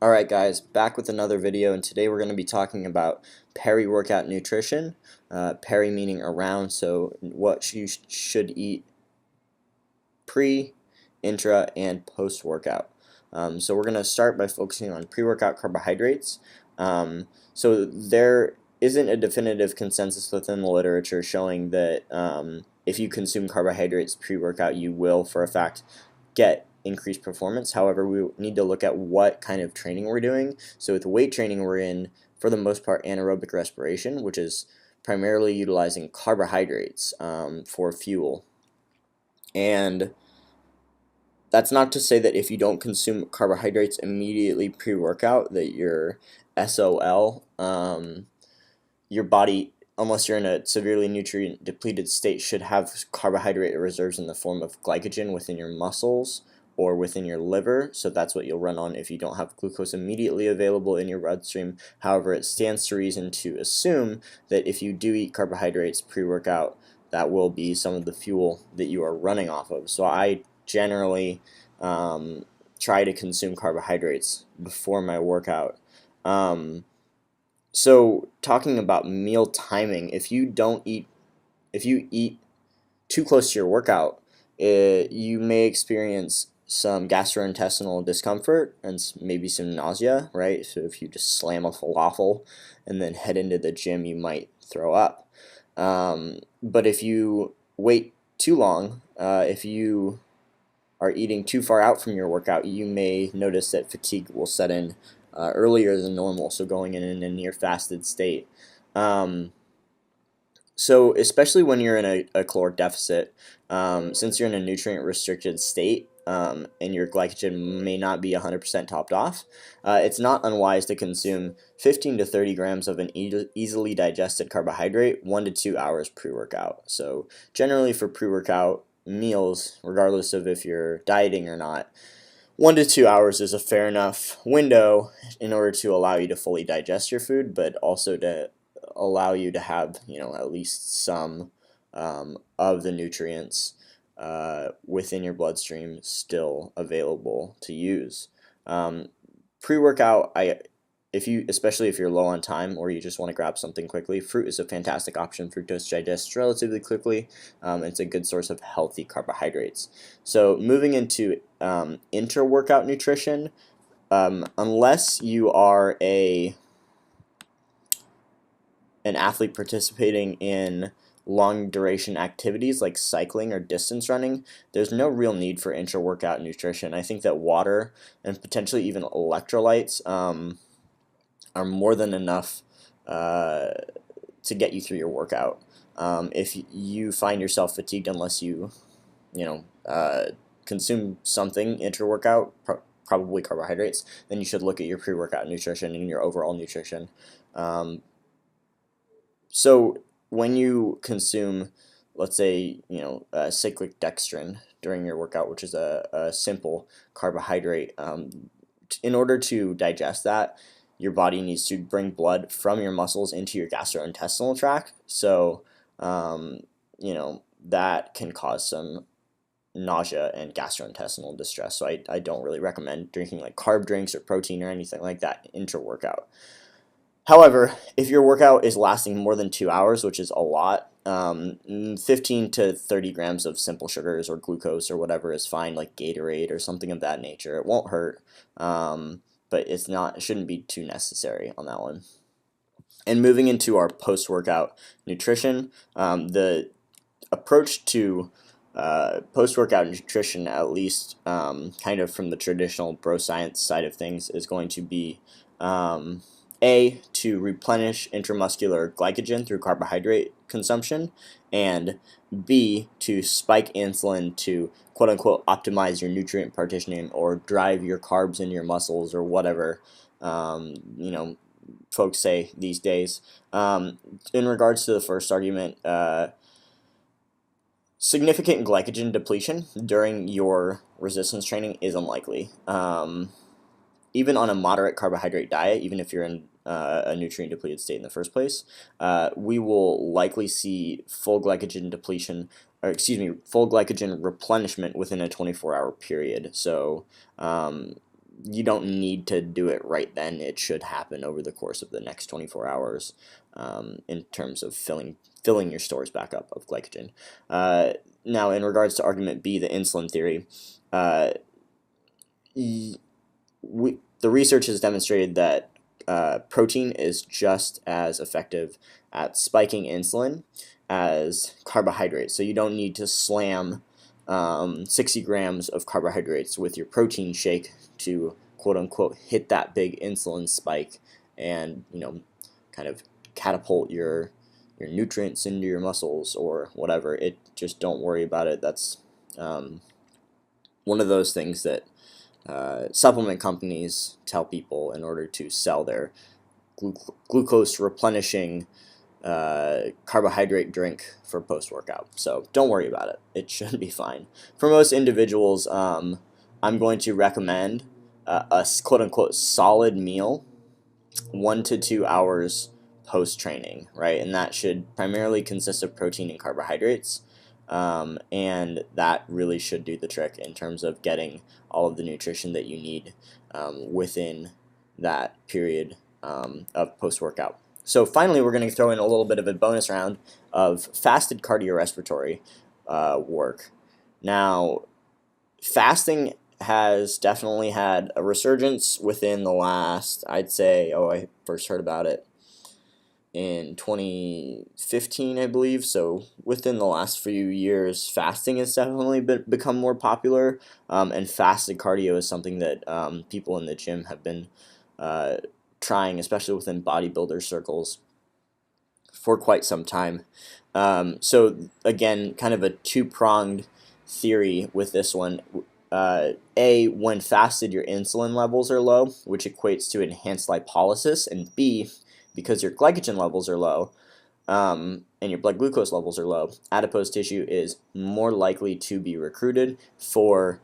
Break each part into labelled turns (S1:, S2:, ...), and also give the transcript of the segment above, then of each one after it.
S1: Alright guys, back with another video, and today we're going to be talking about peri-workout nutrition. Peri meaning around, so what you should eat pre, intra, and post-workout. So we're going to start by focusing on pre-workout carbohydrates. So there isn't a definitive consensus within the literature showing that if you consume carbohydrates pre-workout, you will, for a fact, get increased performance. However, we need to look at what kind of training we're doing. So with weight training, we're in, for the most part, anaerobic respiration, which is primarily utilizing carbohydrates for fuel. And that's not to say that if you don't consume carbohydrates immediately pre-workout that you're SOL. Your body, unless you're in a severely nutrient depleted state, should have carbohydrate reserves in the form of glycogen within your muscles or within your liver, so that's what you'll run on if you don't have glucose immediately available in your bloodstream. However, it stands to reason to assume that if you do eat carbohydrates pre-workout, that will be some of the fuel that you are running off of. So I generally try to consume carbohydrates before my workout. So talking about meal timing, if you eat too close to your workout, you may experience some gastrointestinal discomfort and maybe some nausea, right? So if you just slam a falafel and then head into the gym, you might throw up. But if you wait too long, if you are eating too far out from your workout, you may notice that fatigue will set in earlier than normal, so going in a near fasted state. So especially when you're in a caloric deficit, since you're in a nutrient restricted state and your glycogen may not be 100% topped off, it's not unwise to consume 15 to 30 grams of an easily digested carbohydrate 1 to 2 hours pre-workout. So generally for pre-workout meals, regardless of if you're dieting or not, 1 to 2 hours is a fair enough window in order to allow you to fully digest your food, but also to allow you to have, at least some of the nutrients within your bloodstream still available to use. Pre-workout, especially if you're low on time or you just want to grab something quickly, fruit is a fantastic option. Fructose digests relatively quickly. It's a good source of healthy carbohydrates. So moving into intra-workout nutrition, unless you are an athlete participating in long duration activities like cycling or distance running, there's no real need for intra-workout nutrition. I think that water and potentially even electrolytes are more than enough to get you through your workout. If you find yourself fatigued unless you consume something intra-workout, probably carbohydrates, then you should look at your pre-workout nutrition and your overall nutrition. So when you consume, let's say, cyclic dextrin during your workout, which is a simple carbohydrate, in order to digest that, your body needs to bring blood from your muscles into your gastrointestinal tract. So, that can cause some nausea and gastrointestinal distress. So I don't really recommend drinking like carb drinks or protein or anything like that intra-workout. However, if your workout is lasting more than 2 hours, which is a lot, 15 to 30 grams of simple sugars or glucose or whatever is fine, like Gatorade or something of that nature. It won't hurt, but it shouldn't be too necessary on that one. And moving into our post-workout nutrition, the approach to post-workout nutrition, at least kind of from the traditional bro science side of things, is going to be to replenish intramuscular glycogen through carbohydrate consumption, and B, to spike insulin to quote-unquote optimize your nutrient partitioning or drive your carbs into your muscles or whatever folks say these days. In regards to the first argument, significant glycogen depletion during your resistance training is unlikely. Even on a moderate carbohydrate diet, even if you're in a nutrient depleted state in the first place, we will likely see full glycogen replenishment within a 24-hour period. So you don't need to do it right then. It should happen over the course of the next 24 hours in terms of filling your stores back up of glycogen. Now, in regards to argument B, the insulin theory, the research has demonstrated that protein is just as effective at spiking insulin as carbohydrates. So you don't need to slam 60 grams of carbohydrates with your protein shake to quote unquote hit that big insulin spike and kind of catapult your nutrients into your muscles or whatever. It just, don't worry about it. That's one of those things that supplement companies tell people in order to sell their glucose replenishing carbohydrate drink for post-workout. So don't worry about it. It should be fine. For most individuals, I'm going to recommend a quote-unquote solid meal 1 to 2 hours post-training, right? And that should primarily consist of protein and carbohydrates. And that really should do the trick in terms of getting all of the nutrition that you need within that period of post-workout. So finally, we're going to throw in a little bit of a bonus round of fasted cardiorespiratory work. Now, fasting has definitely had a resurgence within the last, I'd say, I first heard about it in 2015, I believe. So within the last few years, fasting has definitely become more popular, and fasted cardio is something that people in the gym have been trying, especially within bodybuilder circles, for quite some time. So again, kind of a two-pronged theory with this one. A, when fasted, your insulin levels are low, which equates to enhanced lipolysis, and B, because your glycogen levels are low and your blood glucose levels are low, adipose tissue is more likely to be recruited for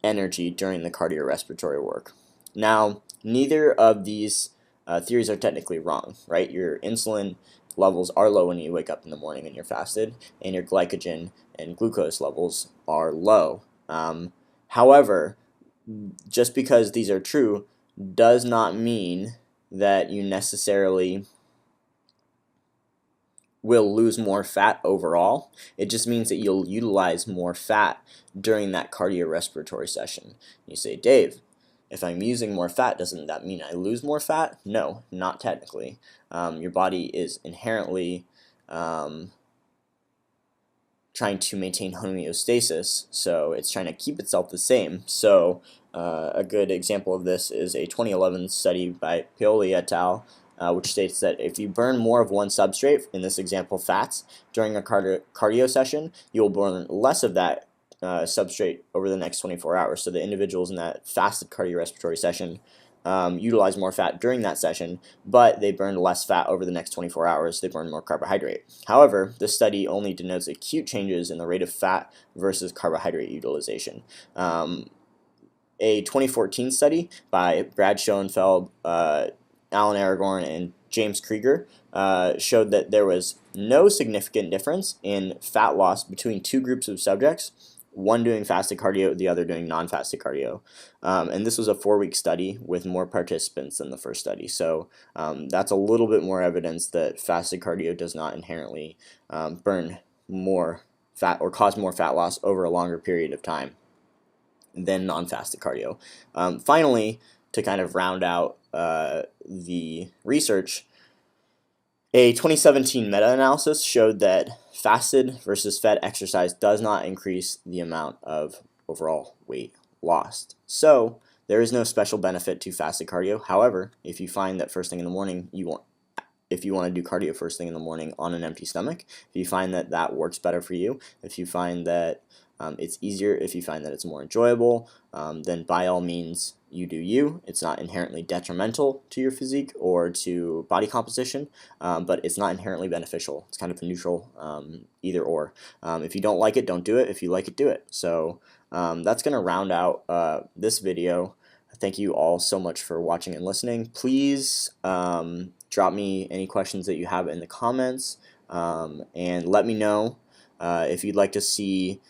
S1: energy during the cardiorespiratory work. Now, neither of these theories are technically wrong, right? Your insulin levels are low when you wake up in the morning and you're fasted, and your glycogen and glucose levels are low. However, just because these are true does not mean that you necessarily will lose more fat overall. It just means that you'll utilize more fat during that cardiorespiratory session. You say, Dave, if I'm using more fat, doesn't that mean I lose more fat? No, not technically. Your body is inherently trying to maintain homeostasis, so it's trying to keep itself the same. So a good example of this is a 2011 study by Paoli et al., which states that if you burn more of one substrate, in this example fats, during a cardio session, you will burn less of that substrate over the next 24 hours. So the individuals in that fasted cardiorespiratory session utilize more fat during that session, but they burn less fat over the next 24 hours. They burn more carbohydrate. However, this study only denotes acute changes in the rate of fat versus carbohydrate utilization. A 2014 study by Brad Schoenfeld, Alan Aragorn, and James Krieger showed that there was no significant difference in fat loss between two groups of subjects, one doing fasted cardio, the other doing non-fasted cardio. And this was a 4-week study with more participants than the first study. So that's a little bit more evidence that fasted cardio does not inherently burn more fat or cause more fat loss over a longer period of time than non-fasted cardio. Finally, to kind of round out the research, a 2017 meta-analysis showed that fasted versus fed exercise does not increase the amount of overall weight lost. So there is no special benefit to fasted cardio. However, if you find that first thing in the morning if you want to do cardio first thing in the morning on an empty stomach, if you find that that works better for you, if you find that it's easier, if you find that it's more enjoyable, then by all means, you do you. It's not inherently detrimental to your physique or to body composition, but it's not inherently beneficial. It's kind of a neutral either or. If you don't like it, don't do it. If you like it, do it. So that's going to round out this video. Thank you all so much for watching and listening. Please drop me any questions that you have in the comments, and let me know if you'd like to see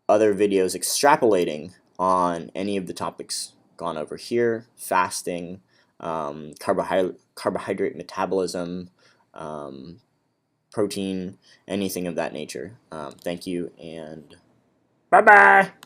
S1: other videos extrapolating on any of the topics gone over here: fasting, carbohydrate metabolism, protein, anything of that nature. Thank you, and bye-bye!